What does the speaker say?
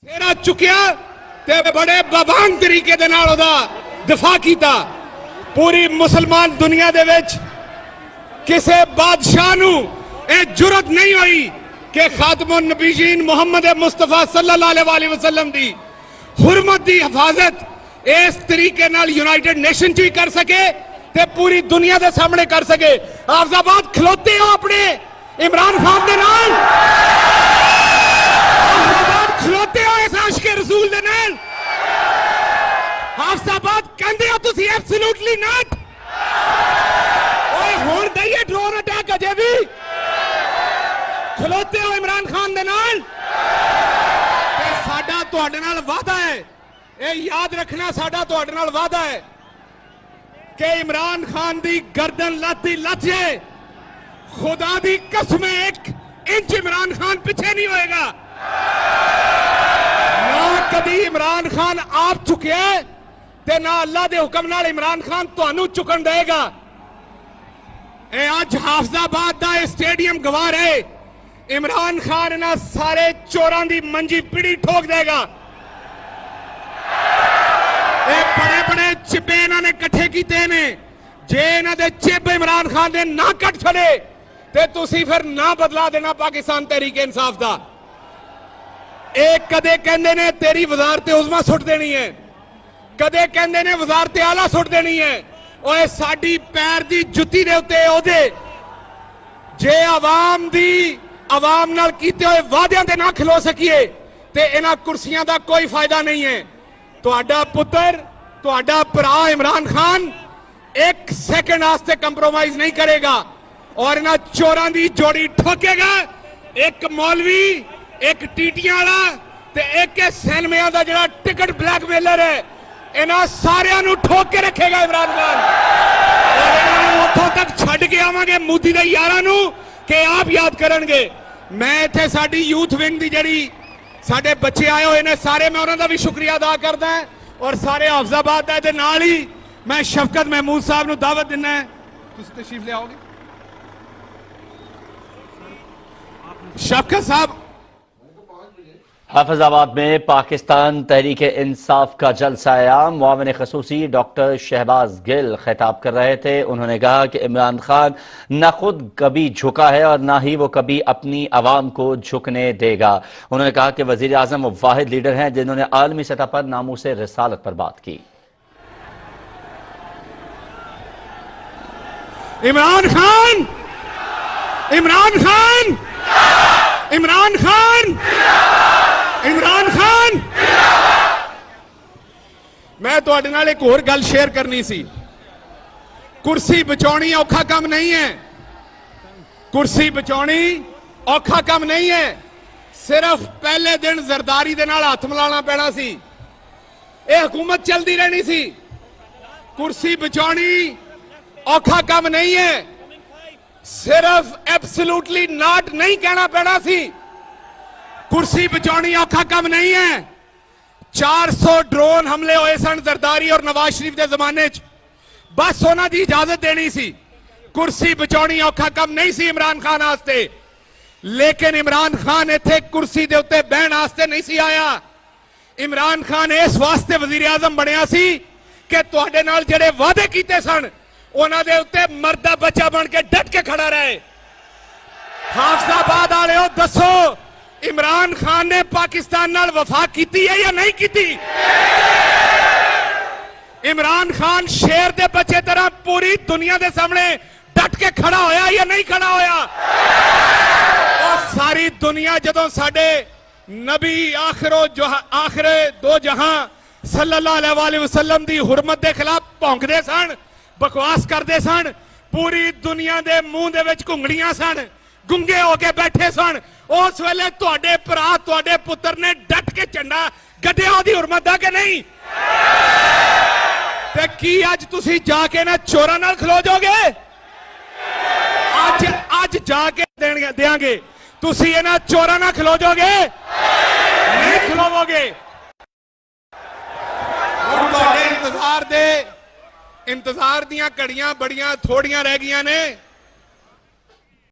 तेरा चुकिया ते बड़े बबांग तरीके दे नाल ओदा दिफा कीता। पूरी मुसलमान दुनिया दे विच किसे बादशाह नू ए जुरत नहीं हुई कि खातमुन नबीयीन मुहम्मद मुस्तफा सल्लल्लाहु अलैहि वसल्लम दी हुरमत दी हिफाजत इस तरीके नाल यूनाइटेड नेशन च भी कर सके ते पूरी दुनिया दे सामने कर सके। हाफिजाबाद खलोते हो अपने इमरान खान दे नाल, हाफिजाबाद खलोते हो इस आशिके रसूल दे नाल, हाफिजाबाद कहंदे हो तुसी एब्सोल्युटली नॉट। ओए हुण दईए ड्रोन अटैक अजे भी खलोते हो इमरान खान दे नाल। ते साडा तुहाडे नाल वादा है, ये याद रखना, साडा तुहाडे नाल वादा है कि इमरान खान दी गर्दन लत्ती लथ जाए, खुदा दी कसम 1 इंच इमरान खान पीछे नहीं होएगा। ना कभी इमरान खान आप चुके ते ना अल्लाह दे हुक्म नाल इमरान खान तुहानू चुकन देगा। ए आज हाफिजाबाद दा स्टेडियम गवाह है, इमरान खान ना सारे चोरां दी मंजी पीड़ी ठोक देगा। बड़े बड़े चिब्बे इन्होंने कट्ठे किए ने, जे इन्हों दे चिब इमरान खान ने ना कट छड़े ते तुसी फिर ना बदला देना पाकिस्तान तहरीक इंसाफ दा। एक कदे कहंदे ने तेरी वजारत उज़मा सुट देनी है, कदे कहंदे ने वजारत आला सुट देनी है। ओए साडी पैर दी जुत्ती दे उत्ते ओदे जे आवाम नाल कीते होए वादियां ते ना खलो सकीए ते इन्हां कुर्सियां दा कोई फायदा नहीं है। तुहाडा पुत्र, तुहाडा भरा इमरान खान 1 सेकंड वास्ते कंप्रोमाइज नहीं करेगा और इन्हां चोरां दी जोड़ी ठोकेगा। एक मौलवी, एक टीटियां वाला ते एक सैनमियां दा जिहड़ा टिकट ब्लैकमेलर है, इन्हां सारियां नूं ठोक के रखेगा इमरान खान। और इन्हां उत्थों तक छड्ड के आवांगे मोदी दे यारां नूं कि आप याद करनगे। मैं इत्थे साडी यूथ विंग दी जिहड़ी साडे बच्चे आए हुए ने, सारे मैं उन्होंने भी शुक्रिया अदा करदा है और सारे हाफिजाबाद दे नाल ही मैं शफकत महमूद साहब नूं दावत दिना है, तुसीं तशरीफ ले आओगे शफकत साहब। हाफिजाबाद में पाकिस्तान तहरीक इंसाफ का जलसा आयाम, मुआविन खसूसी डॉक्टर शहबाज गिल खिताब कर रहे थे। उन्होंने कहा कि इमरान खान न खुद कभी झुका है और न ही वो कभी अपनी आवाम को झुकने देगा। उन्होंने कहा कि वजीर आजम वो वाहिद लीडर हैं जिन्होंने आलमी सतह पर नामूसे रिसालत पर बात की। इमरान खान, इमरान खान, इमरान खान, इमरान खान। मैं तुहाडे नाल एक होर गल शेयर करनी सी। कुर्सी बचाउणी औखा काम नहीं है, कुर्सी बचाउणी औखा काम नहीं है। सिर्फ पहले दिन जरदारी दे नाल हथ मिलाना पैना सी, यह हुकूमत चलती रहनी सी। कुर्सी बचाउणी औखा काम नहीं है, सिर्फ एब्सोल्युटली नॉट नहीं कहना पैना सी। कुर्सी बचाउणी औखा काम नहीं है। 400 ड्रोन हमले होए सन जरदारी और नवाज शरीफ के जमाने च, बस उन्हां दी इजाजत देनी सी। कुर्सी बचाउणी औखा काम नहीं सी इमरान खान वास्ते, लेकिन इमरान खान इत्थे कुर्सी दे उत्ते बहन वास्ते नहीं सी आया। इमरान खान इस वास्ते वजीर आजम बनिया सी कि तुहाडे नाल जिहड़े वादे कीते सन उन्हां दे उत्ते मर्दा बच्चा बन के डट के खड़ा रहे। हाफिजाबाद वालेओ दसो, इमरान खान ने पाकिस्तान नाल वफा कीती है या नहीं कीती? इमरान खान शेर दे बच्चे तरह पूरी दुनिया दे सामने डट के खड़ा होया या नहीं खड़ा होया? और सारी दुनिया जदों साडे नबी आखिरे दो जहां सल्लल्लाहु अलैहि वसल्लम दी हुरमत दे खिलाफ भौंकदे सन, बकवास करदे सन, पूरी दुनिया दे मुंह दे विच घुंगड़ियां सन, गुंगे होके बैठे सन, उस वेले तुहाडे भरा तुहाडे पुत्र ने डट के झंडा गड्ढिया ओदी हुरमत दा कि नहीं? ते की अज तुसी जाके ना चोरां नाल खलो जाओगे? अज जाके देंगे तुसी इन्हां चोरां नाल खलो जाओगे? नहीं खलोवोगे। इंतजार दियां घड़ियां बड़ियां थोड़ियां रह गईयां ने।